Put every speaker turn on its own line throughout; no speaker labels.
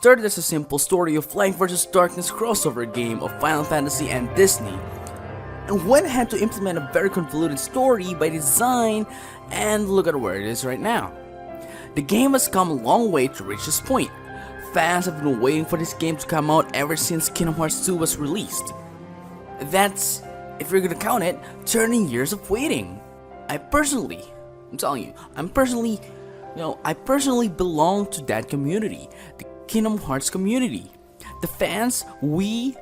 started as a simple story of light versus darkness crossover game of Final Fantasy and Disney, and went ahead to implement a very convoluted story by design, and look at where it is right now. The game has come a long way to reach this point. Fans have been waiting for this game to come out ever since Kingdom Hearts 2 was released. That's, if you're gonna count it, 30 years of waiting. I'm telling you, I personally belong to that community, the Kingdom Hearts community. The fans, we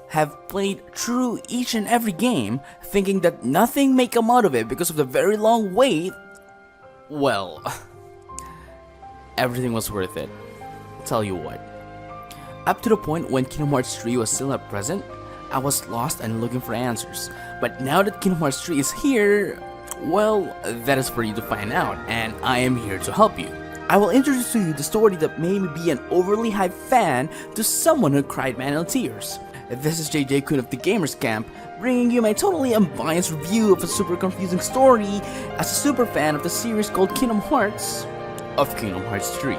have played through each and every game, thinking that nothing may come out of it because of the very long wait. Well, everything was worth it. Tell you what. Up to the point when Kingdom Hearts 3 was still not present, I was lost and looking for answers. But now that Kingdom Hearts 3 is here, well, that is for you to find out, and I am here to help you. I will introduce to you the story that made me be an overly hyped fan to someone who cried man in tears. This is JJ-kun of the Gamers Camp, bringing you my totally unbiased review of a super confusing story as a super fan of the series called Kingdom Hearts of Kingdom Hearts 3.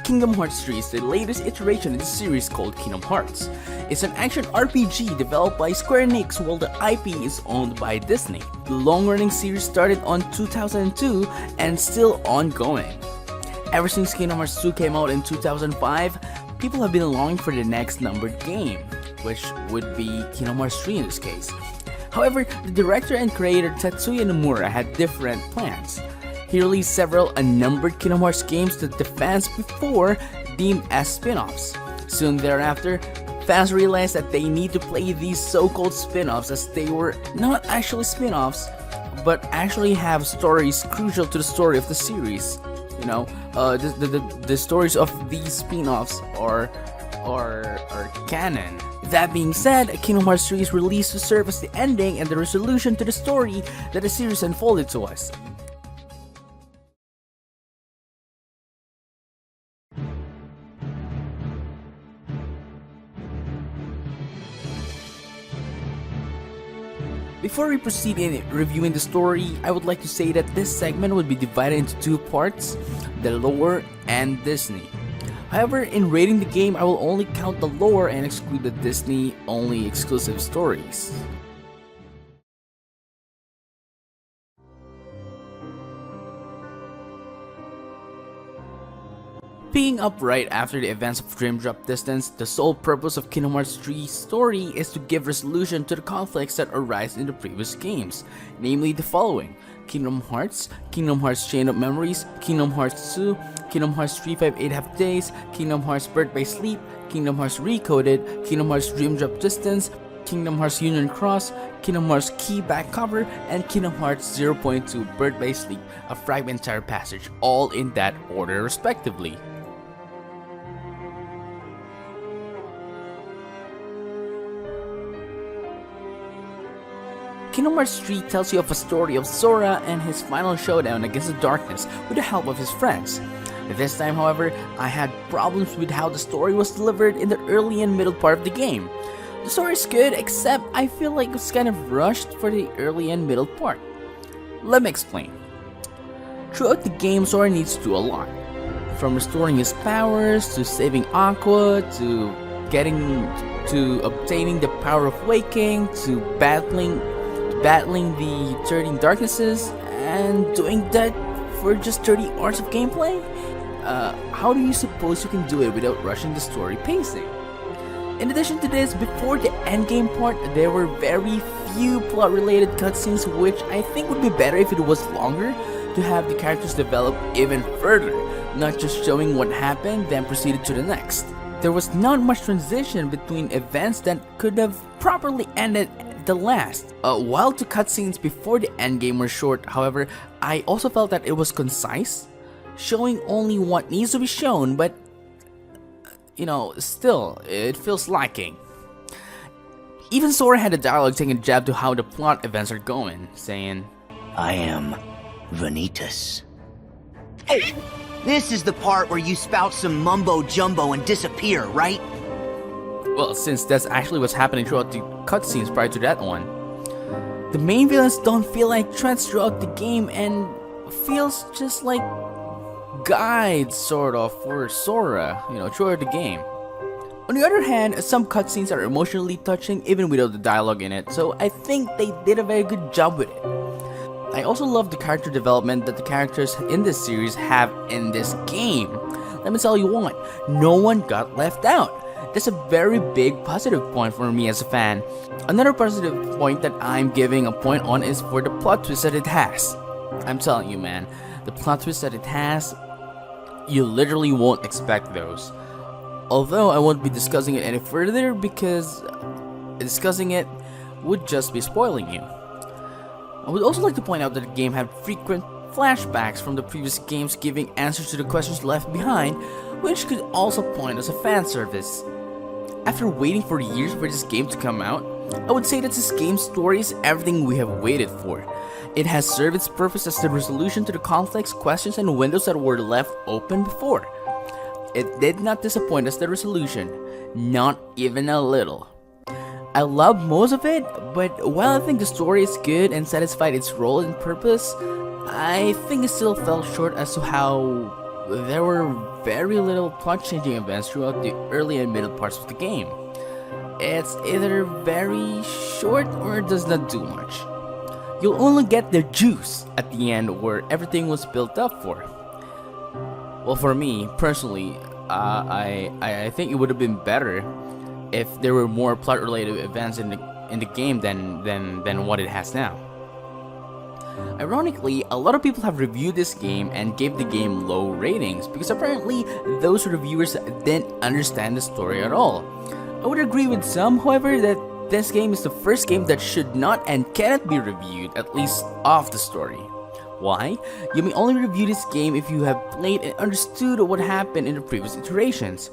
Kingdom Hearts 3 is the latest iteration in the series called Kingdom Hearts. It's an action RPG developed by Square Enix while the IP is owned by Disney. The long-running series started on 2002 and still ongoing. Ever since Kingdom Hearts 2 came out in 2005, people have been longing for the next numbered game, which would be Kingdom Hearts 3 in this case. However, the director and creator Tetsuya Nomura had different plans. He released several unnumbered Kingdom Hearts games that the fans before deemed as spin-offs. Soon thereafter, fans realized that they need to play these so-called spin-offs as they were not actually spin-offs, but actually have stories crucial to the story of the series. You know, the stories of these spin-offs are canon. That being said, Kingdom Hearts 3 is released to serve as the ending and the resolution to the story that the series unfolded to us. Before we proceed in reviewing the story, I would like to say that this segment would be divided into two parts, the lore and Disney. However, in rating the game, I will only count the lore and exclude the Disney-only exclusive stories. Picking up right after the events of Dream Drop Distance, the sole purpose of Kingdom Hearts 3's story is to give resolution to the conflicts that arise in the previous games, namely the following: Kingdom Hearts Chain of Memories, Kingdom Hearts 2, Kingdom Hearts 358 Half Days, Kingdom Hearts Birth by Sleep, Kingdom Hearts Recoded, Kingdom Hearts Dream Drop Distance, Kingdom Hearts Union Cross, Kingdom Hearts Key Back Cover, and Kingdom Hearts 0.2 Birth by Sleep, a fragmentary passage, all in that order respectively. Kingdom Hearts 3 tells you of a story of Sora and his final showdown against the darkness with the help of his friends. This time, however, I had problems with how the story was delivered in the early and middle part of the game. The story is good, except I feel like it's kind of rushed for the early and middle part. Let me explain. Throughout the game, Sora needs to do a lot. From restoring his powers, to saving Aqua, to obtaining the power of waking, to battling the 13 darknesses, and doing that for just 30 hours of gameplay? How do you suppose you can do it without rushing the story pacing? In addition to this, before the endgame part, there were very few plot-related cutscenes, which I think would be better if it was longer, to have the characters develop even further, not just showing what happened then proceeded to the next. There was not much transition between events that could have properly ended the last. While the cutscenes before the endgame were short, however, I also felt that it was concise, showing only what needs to be shown, but still, it feels lacking. Even Sora had a dialogue taking a jab to how the plot events are going, saying,
"I am Vanitas." This is the part where you spout some mumbo jumbo and disappear, right?
Well, since that's actually what's happening throughout the cutscenes prior to that one. The main villains don't feel like threats throughout the game and feels just like guides, sort of, for Sora, throughout the game. On the other hand, some cutscenes are emotionally touching even without the dialogue in it, so I think they did a very good job with it. I also love the character development that the characters in this series have in this game. Let me tell you what, no one got left out. That's a very big positive point for me as a fan. Another positive point that I'm giving a point on is for the plot twist that it has. I'm telling you, man, the plot twist that it has, you literally won't expect those. Although I won't be discussing it any further because discussing it would just be spoiling you. I would also like to point out that the game had frequent flashbacks from the previous games giving answers to the questions left behind, which could also point as a fan service. After waiting for years for this game to come out, I would say that this game's story is everything we have waited for. It has served its purpose as the resolution to the complex questions and windows that were left open before. It did not disappoint us, the resolution, not even a little. I loved most of it, but while I think the story is good and satisfied its role and purpose, I think it still fell short as to how there were very little plot-changing events throughout the early and middle parts of the game. It's either very short or does not do much. You'll only get the juice at the end where everything was built up for. Well, for me, personally, I think it would have been better if there were more plot-related events in the game than what it has now. Ironically, a lot of people have reviewed this game and gave the game low ratings because apparently those reviewers didn't understand the story at all. I would agree with some, however, that this game is the first game that should not and cannot be reviewed, at least off the story. Why? You may only review this game if you have played and understood what happened in the previous iterations.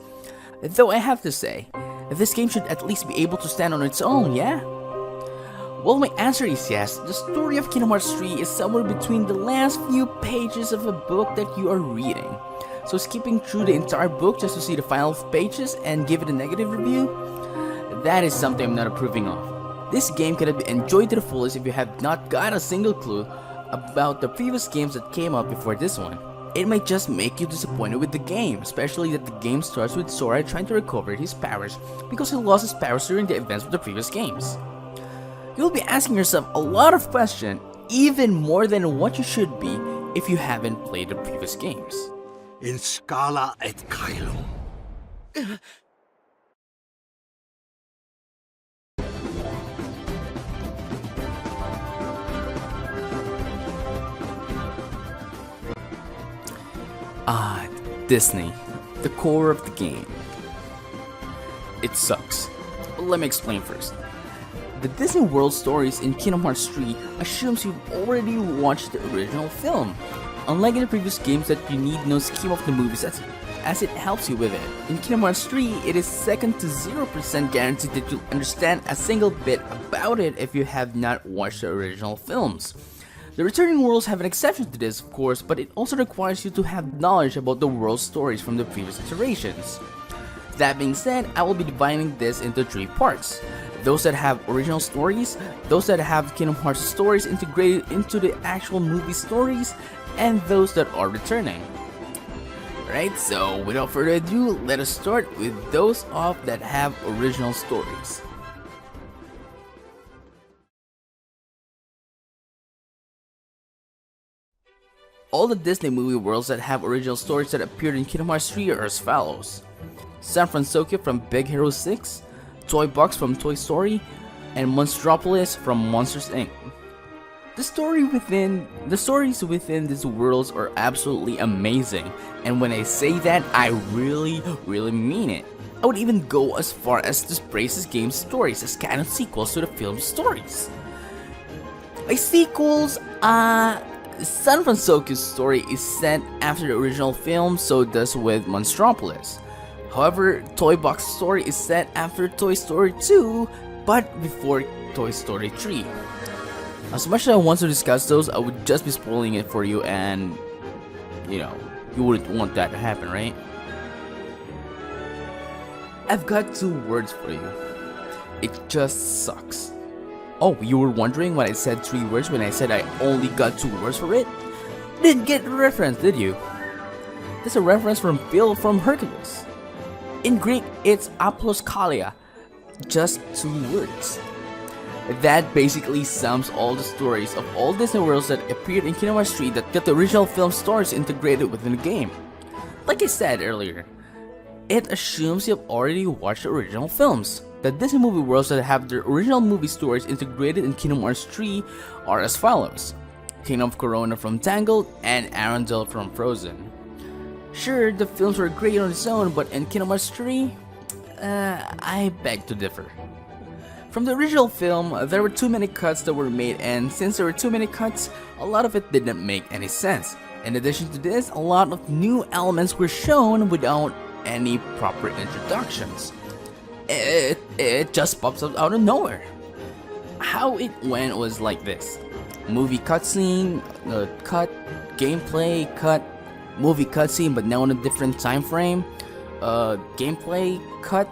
Though I have to say, this game should at least be able to stand on its own, yeah? Well, my answer is yes. The story of Kingdom Hearts 3 is somewhere between the last few pages of a book that you are reading. So skipping through the entire book just to see the final pages and give it a negative review? That is something I'm not approving of. This game cannot be enjoyed to the fullest if you have not got a single clue about the previous games that came out before this one. It might just make you disappointed with the game, especially that the game starts with Sora trying to recover his powers because he lost his powers during the events of the previous games. You'll be asking yourself a lot of questions, even more than what you should be if you haven't played the previous games.
In Scala et Caelo.
Disney, the core of the game. It sucks. Let me explain first. The Disney World stories in Kingdom Hearts 3 assumes you've already watched the original film, unlike in the previous games that you need no scheme of the movies as it helps you with it. In Kingdom Hearts 3, it is second to 0% guaranteed that you'll understand a single bit about it if you have not watched the original films. The returning worlds have an exception to this, of course, but it also requires you to have knowledge about the world stories from the previous iterations. That being said, I will be dividing this into 3 parts. Those that have original stories, those that have Kingdom Hearts stories integrated into the actual movie stories, and those that are returning. Right, so without further ado, let us start with those that have original stories. All the Disney movie worlds that have original stories that appeared in Kingdom Hearts 3 are as follows: San Francisco from Big Hero 6, Toy Box from Toy Story, and Monstropolis from Monsters Inc. The stories within these worlds are absolutely amazing, and when I say that, I really mean it. I would even go as far as to praise this game's stories as canon sequels to the film's stories. By sequels, San Francisco's story is set after the original film, so does with Monstropolis. However, Toy Box's story is set after Toy Story 2, but before Toy Story 3. As much as I want to discuss those, I would just be spoiling it for you, and you wouldn't want that to happen, right? I've got two words for you. It just sucks. Oh, you were wondering why I said three words when I said I only got two words for it? Didn't get the reference, did you? That's a reference from Phil from Hercules. In Greek, it's aploskalia. Just two words. That basically sums all the stories of all Disney worlds that appeared in Kingdom Hearts 3 that got the original film stories integrated within the game. Like I said earlier, it assumes you've already watched the original films. The Disney movie worlds that have their original movie stories integrated in Kingdom Hearts 3 are as follows: Kingdom of Corona from Tangled and Arendelle from Frozen. Sure, the films were great on its own, but in Kingdom Hearts 3, I beg to differ. From the original film, there were too many cuts that were made, and since there were too many cuts, a lot of it didn't make any sense. In addition to this, a lot of new elements were shown without any proper introductions. It just pops up out of nowhere. How it went was like this: movie cutscene, cut, gameplay, cut, movie cutscene but now in a different time frame, gameplay, cut,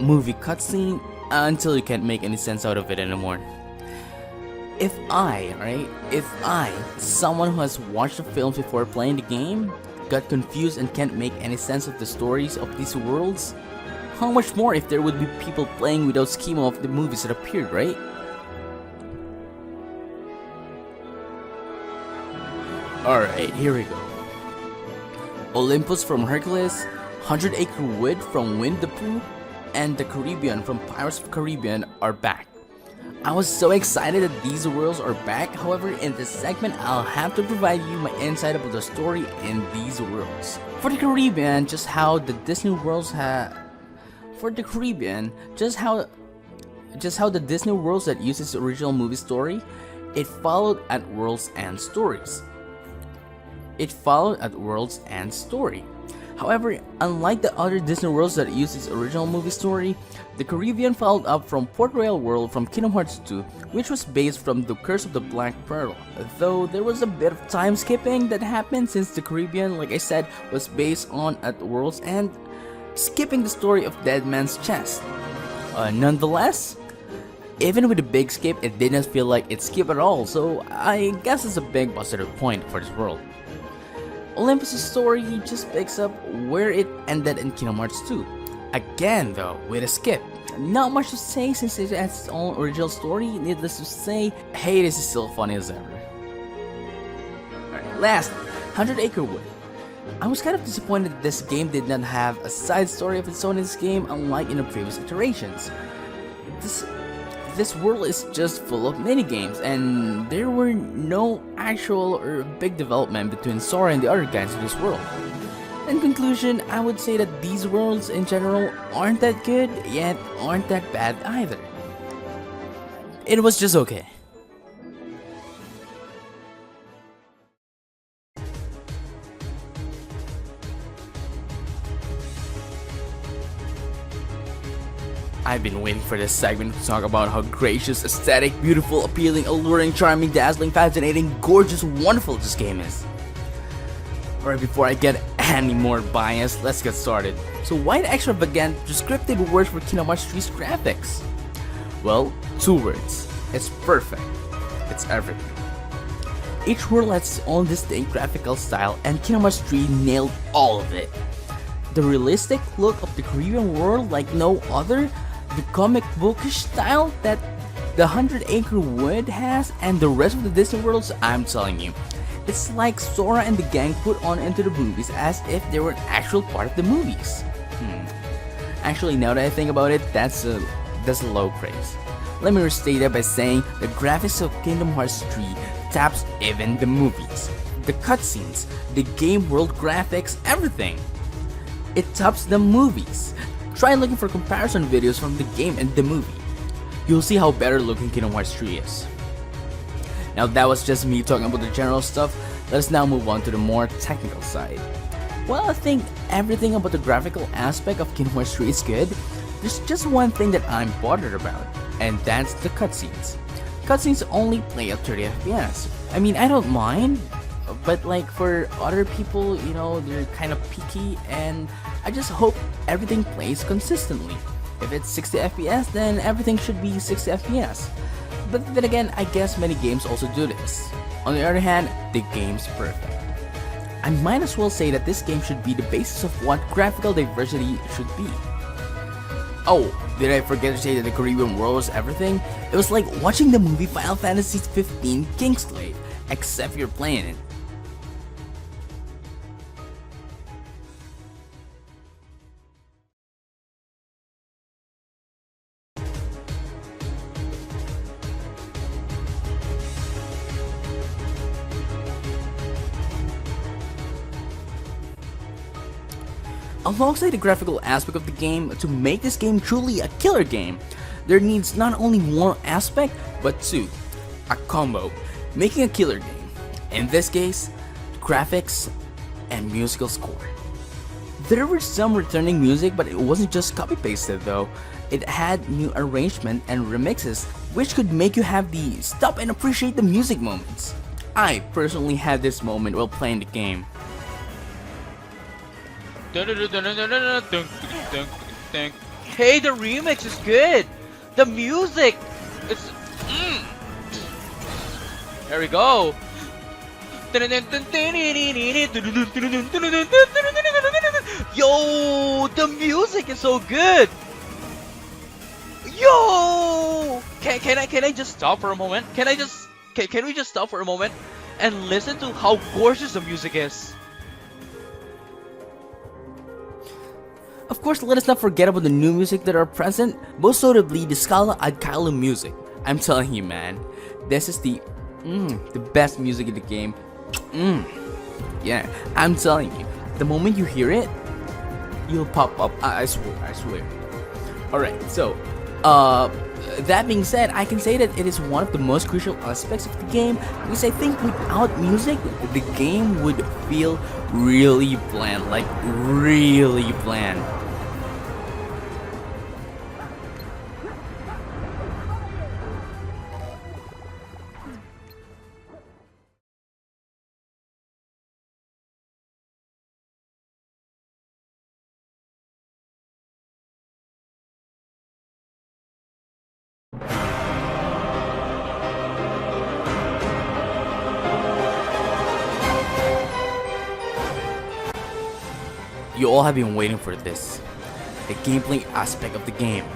movie cutscene, until you can't make any sense out of it anymore. If I, someone who has watched the films before playing the game, got confused and can't make any sense of the stories of these worlds, how much more if there would be people playing without schema of the movies that appeared, right? Alright, here we go. Olympus from Hercules, 100 Acre Wood from Winnie the Pooh, and the Caribbean from Pirates of the Caribbean are back. I was so excited that these worlds are back. However, in this segment, I'll have to provide you my insight about the story in these worlds. For the Caribbean, just how the Disney worlds just how the Disney worlds that use its original movie story, it followed at Worlds and Stories. However, unlike the other Disney worlds that use its original movie story, the Caribbean followed up from Port Royal World from Kingdom Hearts 2, which was based from the Curse of the Black Pearl, though there was a bit of time skipping that happened since the Caribbean, like I said, was based on at World's End, skipping the story of Dead Man's Chest. Nonetheless, even with a big skip, it didn't feel like it skipped at all, so I guess it's a big positive point for this world. Olympus' story just picks up where it ended in Kingdom Hearts 2. Again though, with a skip. Not much to say since it has its own original story. Needless to say, hey, this is still funny as ever. Alright, last, 100 Acre Wood. I was kind of disappointed that this game did not have a side story of its own in this game, unlike in the previous iterations. This world is just full of minigames, and there were no actual or big development between Sora and the other guys in this world. In conclusion, I would say that these worlds in general aren't that good, yet aren't that bad either. It was just okay. I've been waiting for this segment to talk about how gracious, aesthetic, beautiful, appealing, alluring, charming, dazzling, fascinating, gorgeous, wonderful this game is. Alright, before I get any more biased, let's get started. So why the extravagant, descriptive words for Kingdom Hearts 3's graphics? Well, two words. It's perfect. It's everything. Each world has its own distinct graphical style, and Kingdom Hearts 3 nailed all of it. The realistic look of the Caribbean world like no other, the comic bookish style that the 100 Acre Wood has, and the rest of the Disney worlds, I'm telling you. It's like Sora and the gang put on into the movies as if they were an actual part of the movies. Actually, now that I think about it, that's a low praise. Let me restate that by saying the graphics of Kingdom Hearts 3 taps even the movies. The cutscenes, the game world graphics, everything. It tops the movies. Try looking for comparison videos from the game and the movie. You'll see how better looking Kingdom Hearts 3 is. Now that was just me talking about the general stuff. Let us now move on to the more technical side. While I think everything about the graphical aspect of Kingdom Hearts 3 is good, there's just one thing that I'm bothered about, and that's the cutscenes. Cutscenes only play at 30 FPS. I mean, I don't mind, But like for other people, you know, they're kind of picky, and I just hope everything plays consistently. If it's 60 FPS, then everything should be 60 FPS. But then again, I guess many games also do this. On the other hand, the game's perfect. I might as well say that this game should be the basis of what graphical diversity should be. Oh, did I forget to say that the Caribbean world was everything? It was like watching the movie Final Fantasy 15 Kingslave, except you're playing it. Alongside the graphical aspect of the game, to make this game truly a killer game, there needs not only one aspect, but two. A combo, making a killer game. In this case, graphics and musical score. There were some returning music, but it wasn't just copy-pasted though. It had new arrangement and remixes, which could make you have the stop and appreciate the music moments. I personally had this moment while playing the game.
Hey, the remix is good. The music, it's There we go. Yo, the music is so good. Yo, can I just stop for a moment? Can we just stop for a moment and listen to how gorgeous the music is?
Of course, let us not forget about the new music that are present, most notably the Scala ad Kylo music. I'm telling you, man, this is the best music in the game. Yeah, I'm telling you, the moment you hear it, you'll pop up. I swear. Alright, so, that being said, I can say that it is one of the most crucial aspects of the game, because I think without music, the game would feel really bland, like really bland. You all have been waiting for this. The gameplay aspect of the game.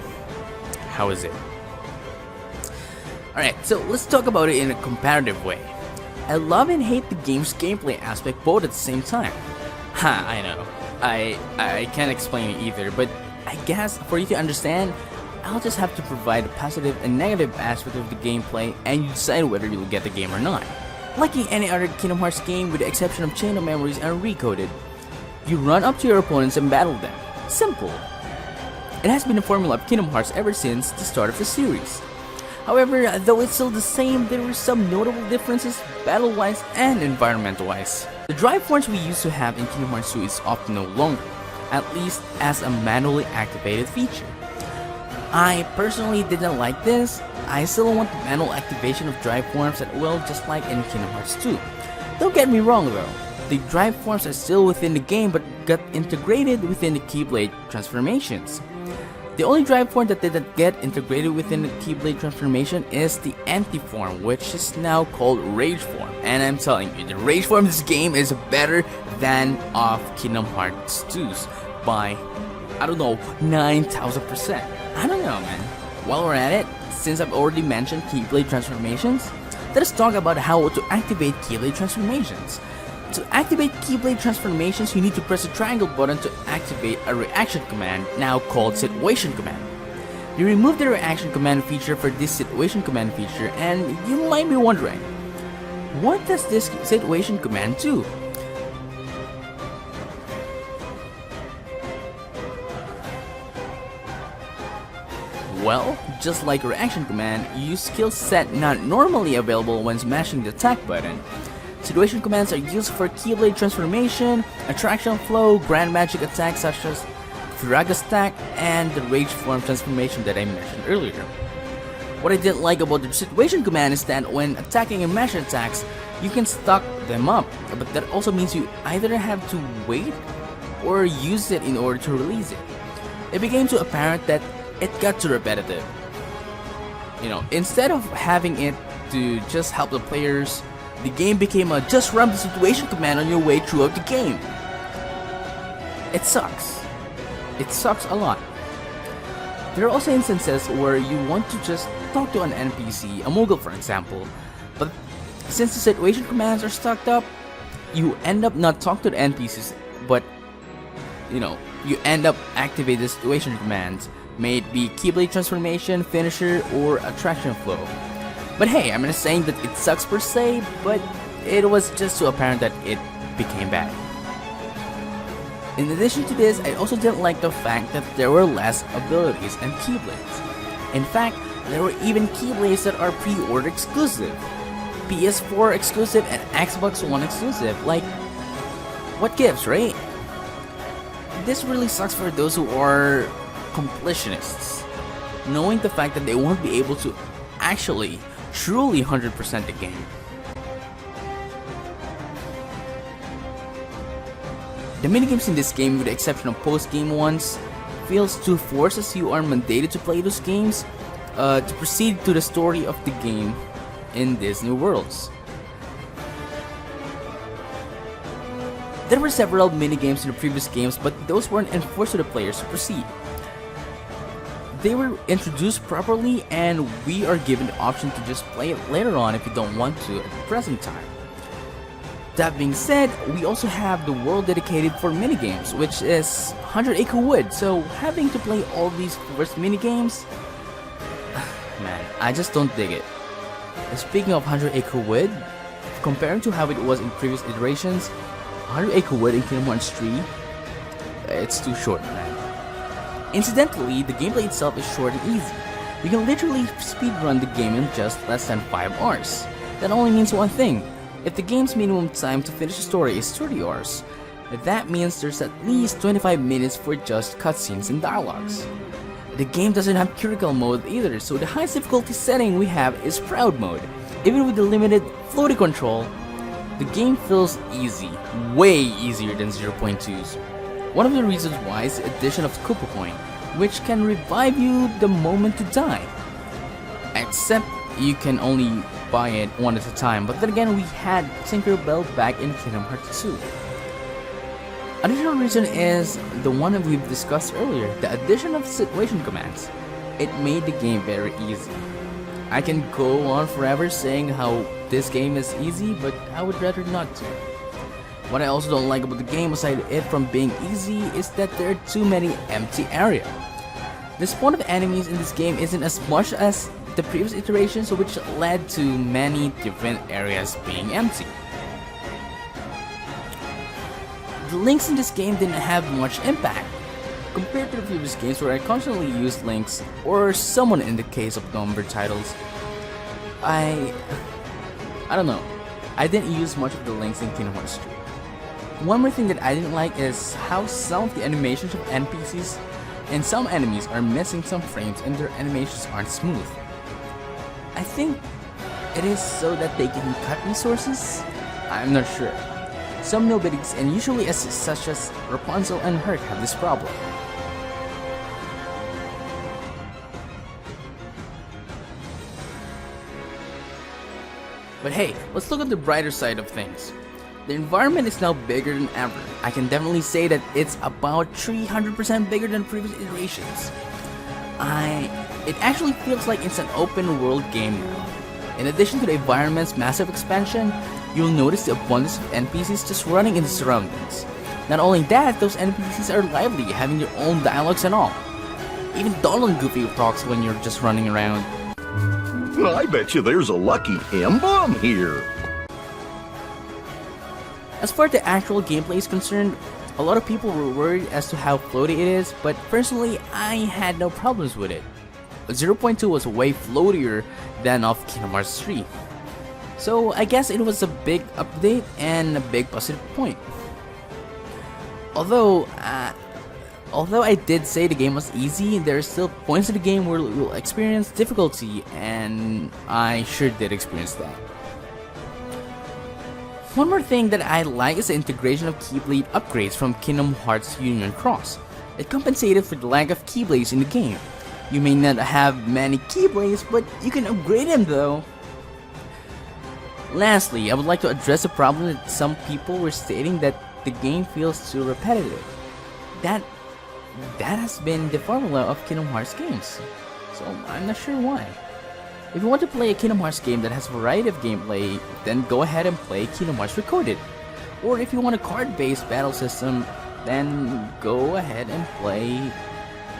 How is it? Alright, so let's talk about it in a comparative way. I love and hate the game's gameplay aspect both at the same time. I know. I can't explain it either, but I guess for you to understand, I'll just have to provide a positive and negative aspect of the gameplay, and you decide whether you'll get the game or not. Like in any other Kingdom Hearts game with the exception of Chain of Memories and Recoded, you run up to your opponents and battle them. Simple. It has been the formula of Kingdom Hearts ever since the start of the series. However, though it's still the same, there were some notable differences battle-wise and environmental-wise. The drive forms we used to have in Kingdom Hearts 2 is often no longer, at least as a manually activated feature. I personally didn't like this. I still want the manual activation of drive forms at will, just like in Kingdom Hearts 2. Don't get me wrong though, the drive forms are still within the game but got integrated within the Keyblade transformations. The only drive form that didn't get integrated within the Keyblade transformation is the empty form, which is now called Rage form. And I'm telling you, the Rage form of this game is better than of Kingdom Hearts 2's by, I don't know, 9,000%. I don't know, man. While we're at it, since I've already mentioned Keyblade transformations, let us talk about how to activate Keyblade transformations. To activate Keyblade transformations, you need to press the triangle button to activate a reaction command, now called Situation Command. You remove the reaction command feature for this Situation Command feature, and you might be wondering, what does this Situation Command do? Well, just like reaction command, you use skill set not normally available when smashing the attack button. Situation commands are used for Keyblade transformation, attraction flow, grand magic attacks such as Thraga stack, and the rage form transformation that I mentioned earlier. What I didn't like about the situation command is that when attacking and mesh attacks, you can stock them up, but that also means you either have to wait or use it in order to release it. It became too apparent that it got too repetitive. Instead of having it to just help the players, the game became a just run the situation command on your way throughout the game. It sucks. It sucks a lot. There are also instances where you want to just talk to an NPC, a Mogul for example, but since the situation commands are stocked up, you end up not talking to the NPCs, but you end up activating the situation commands, may it be Keyblade transformation, finisher, or attraction flow. But hey, I'm not saying that it sucks per se, but it was just so apparent that it became bad. In addition to this, I also didn't like the fact that there were less abilities and Keyblades. In fact, there were even Keyblades that are pre-order exclusive, PS4 exclusive and Xbox One exclusive. Like, what gives, right? This really sucks for those who are completionists, knowing the fact that they won't be able to actually truly 100% the game. The minigames in this game, with the exception of post-game ones, feels too forced as you are mandated to play those games to proceed to the story of the game in these new worlds. There were several minigames in the previous games, but those weren't enforced to the players to proceed. They were introduced properly, and we are given the option to just play it later on if you don't want to at the present time. That being said, we also have the world dedicated for minigames, which is 100 Acre Wood, so having to play all these first minigames, man, I just don't dig it. Speaking of 100 Acre Wood, comparing to how it was in previous iterations, 100 Acre Wood in Kingdom Hearts 3, it's too short, man. Incidentally, the gameplay itself is short and easy. You can literally speedrun the game in just less than 5 hours. That only means one thing. If the game's minimum time to finish the story is 30 hours, that means there's at least 25 minutes for just cutscenes and dialogues. The game doesn't have critical mode either, so the highest difficulty setting we have is Proud mode. Even with the limited floating control, the game feels easy, way easier than 0.2's. One of the reasons why is the addition of Koopa Coin, which can revive you the moment you die. Except you can only buy it one at a time, but then again we had Tinkerbell back in Kingdom Hearts 2. Additional reason is the one that we've discussed earlier, the addition of situation commands. It made the game very easy. I can go on forever saying how this game is easy, but I would rather not to. What I also don't like about the game, aside it from being easy, is that there are too many empty areas. The spawn of enemies in this game isn't as much as the previous iterations, which led to many different areas being empty. The links in this game didn't have much impact compared to the previous games where I constantly used links, or someone in the case of numbered titles. I don't know. I didn't use much of the links in Kingdom Hearts 3. One more thing that I didn't like is how some of the animations of NPCs and some enemies are missing some frames and their animations aren't smooth. I think it is so that they can cut resources? I'm not sure. Some nobodies, and usually such as Rapunzel and Hurt, have this problem. But hey, let's look at the brighter side of things. The environment is now bigger than ever. I can definitely say that it's about 300% bigger than previous iterations. It actually feels like it's an open world game now. In addition to the environment's massive expansion, you'll notice the abundance of NPCs just running in the surroundings. Not only that, those NPCs are lively, having their own dialogues and all. Even Donald Goofy talks when you're just running around.
I bet you there's a lucky M-bomb here.
As far as the actual gameplay is concerned, a lot of people were worried as to how floaty it is, but personally, I had no problems with it. 0.2 was way floatier than of Kingdom Hearts 3. So I guess it was a big update and a big positive point. Although I did say the game was easy, there are still points in the game where you'll experience difficulty, and I sure did experience that. One more thing that I like is the integration of Keyblade upgrades from Kingdom Hearts Union Cross. It compensated for the lack of Keyblades in the game. You may not have many Keyblades, but you can upgrade them though. Lastly, I would like to address a problem that some people were stating that the game feels too repetitive. That has been the formula of Kingdom Hearts games, so I'm not sure why. If you want to play a Kingdom Hearts game that has a variety of gameplay, then go ahead and play Kingdom Hearts Recoded. Or if you want a card-based battle system, then go ahead and play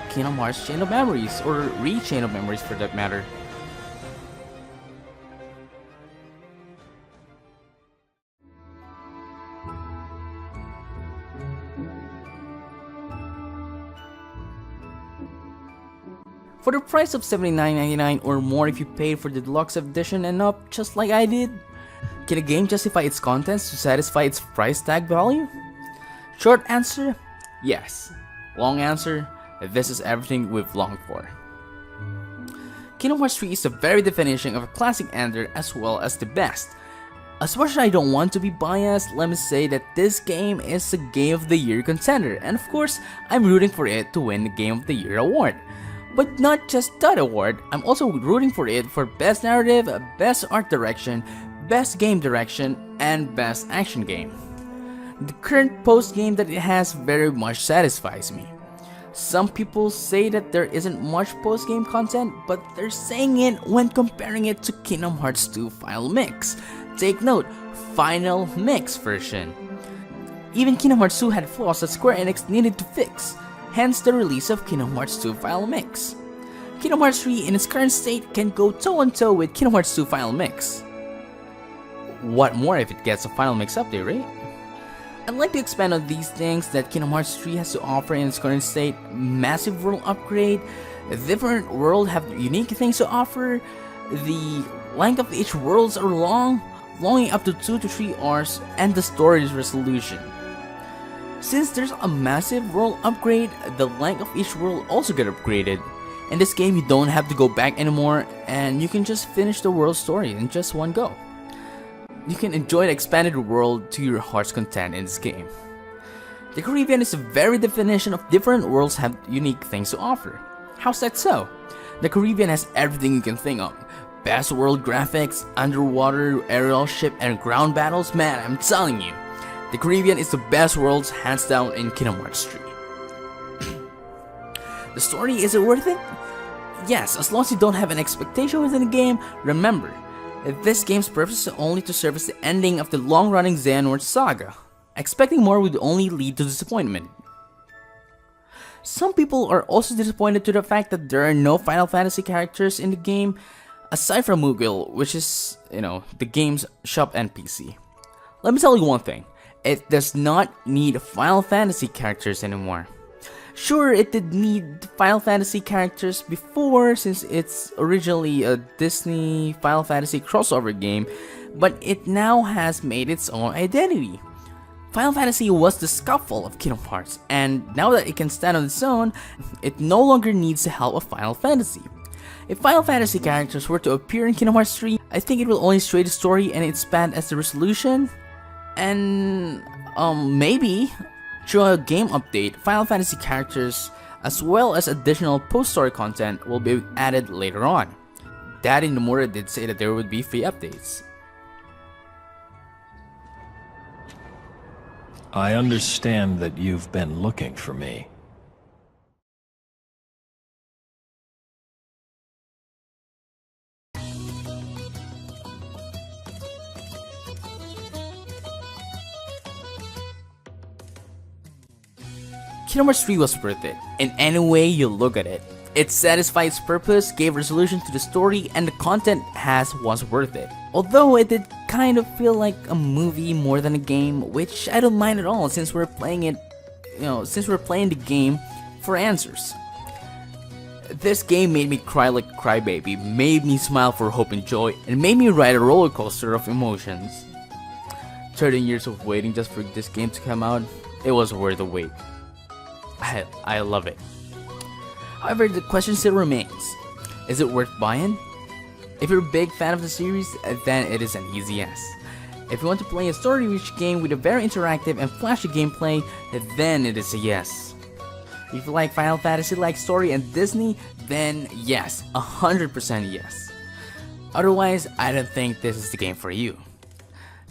Kingdom Hearts Chain of Memories, or Re-Chain of Memories for that matter. For the price of $79.99 or more if you paid for the deluxe edition and up, just like I did, can a game justify its contents to satisfy its price tag value? Short answer, yes. Long answer, this is everything we've longed for. Kingdom Hearts 3 is the very definition of a classic ender as well as the best. As much as I don't want to be biased, let me say that this game is a Game of the Year contender, and of course, I'm rooting for it to win the Game of the Year award. But not just that award, I'm also rooting for it for Best Narrative, Best Art Direction, Best Game Direction, and Best Action Game. The current post-game that it has very much satisfies me. Some people say that there isn't much post-game content, but they're saying it when comparing it to Kingdom Hearts 2 Final Mix. Take note, Final Mix version. Even Kingdom Hearts 2 had flaws that Square Enix needed to fix. Hence the release of Kingdom Hearts 2 Final Mix. Kingdom Hearts 3 in its current state can go toe-on-toe with Kingdom Hearts 2 Final Mix. What more if it gets a Final Mix update, right? I'd like to expand on these things that Kingdom Hearts 3 has to offer in its current state. Massive world upgrade, different worlds have unique things to offer, the length of each worlds are longing up to 2 to 3 hours, and the story's resolution. Since there's a massive world upgrade, the length of each world also get upgraded. In this game, you don't have to go back anymore, and you can just finish the world story in just one go. You can enjoy the expanded world to your heart's content in this game. The Caribbean is the very definition of different worlds have unique things to offer. How's that so? The Caribbean has everything you can think of. Best world graphics, underwater, aerial ship, and ground battles, man, I'm telling you. The Caribbean is the best worlds hands down in Kingdom Hearts 3. The story, is it worth it? Yes, as long as you don't have an expectation within the game. Remember, this game's purpose is only to serve as the ending of the long-running Xehanort saga. Expecting more would only lead to disappointment. Some people are also disappointed to the fact that there are no Final Fantasy characters in the game, aside from Moogle, which is, the game's shop NPC. Let me tell you one thing. It does not need Final Fantasy characters anymore. Sure, it did need Final Fantasy characters before since it's originally a Disney Final Fantasy crossover game, but it now has made its own identity. Final Fantasy was the scaffold of Kingdom Hearts, and now that it can stand on its own, it no longer needs the help of Final Fantasy. If Final Fantasy characters were to appear in Kingdom Hearts 3, I think it will only stray the story and expand as the resolution. And maybe through a game update, Final Fantasy characters as well as additional post-story content will be added later on. Daddy Nomura did say that there would be free updates.
I understand that you've been looking for me.
Kingdom Hearts 3 was worth it, in any way you look at it. It satisfied its purpose, gave resolution to the story, and the content was worth it. Although it did kind of feel like a movie more than a game, which I don't mind at all since we're playing it, since we're playing the game for answers. This game made me cry like a crybaby, made me smile for hope and joy, and made me ride a roller coaster of emotions. 13 years of waiting just for this game to come out, it was worth the wait. I love it. However, the question still remains, is it worth buying? If you're a big fan of the series, then it is an easy yes. If you want to play a story-rich game with a very interactive and flashy gameplay, then it is a yes. If you like Final Fantasy-like story and Disney, then yes, 100% yes. Otherwise, I don't think this is the game for you.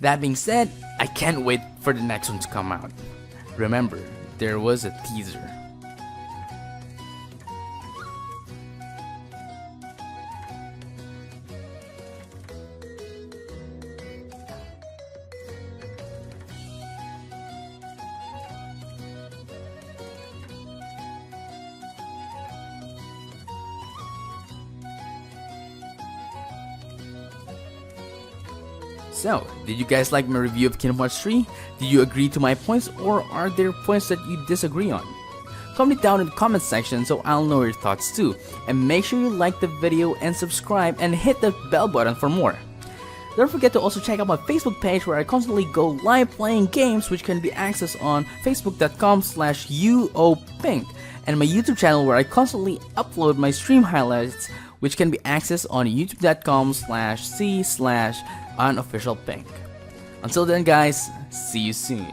That being said, I can't wait for the next one to come out. Remember, there was a teaser. So, did you guys like my review of Kingdom Hearts 3? Did you agree to my points, or are there points that you disagree on? Comment it down in the comment section so I'll know your thoughts too. And make sure you like the video and subscribe and hit the bell button for more. Don't forget to also check out my Facebook page where I constantly go live playing games, which can be accessed on facebook.com/uopink, and my YouTube channel where I constantly upload my stream highlights, which can be accessed on youtube.com/c/unofficialpink. Until then guys, see you soon.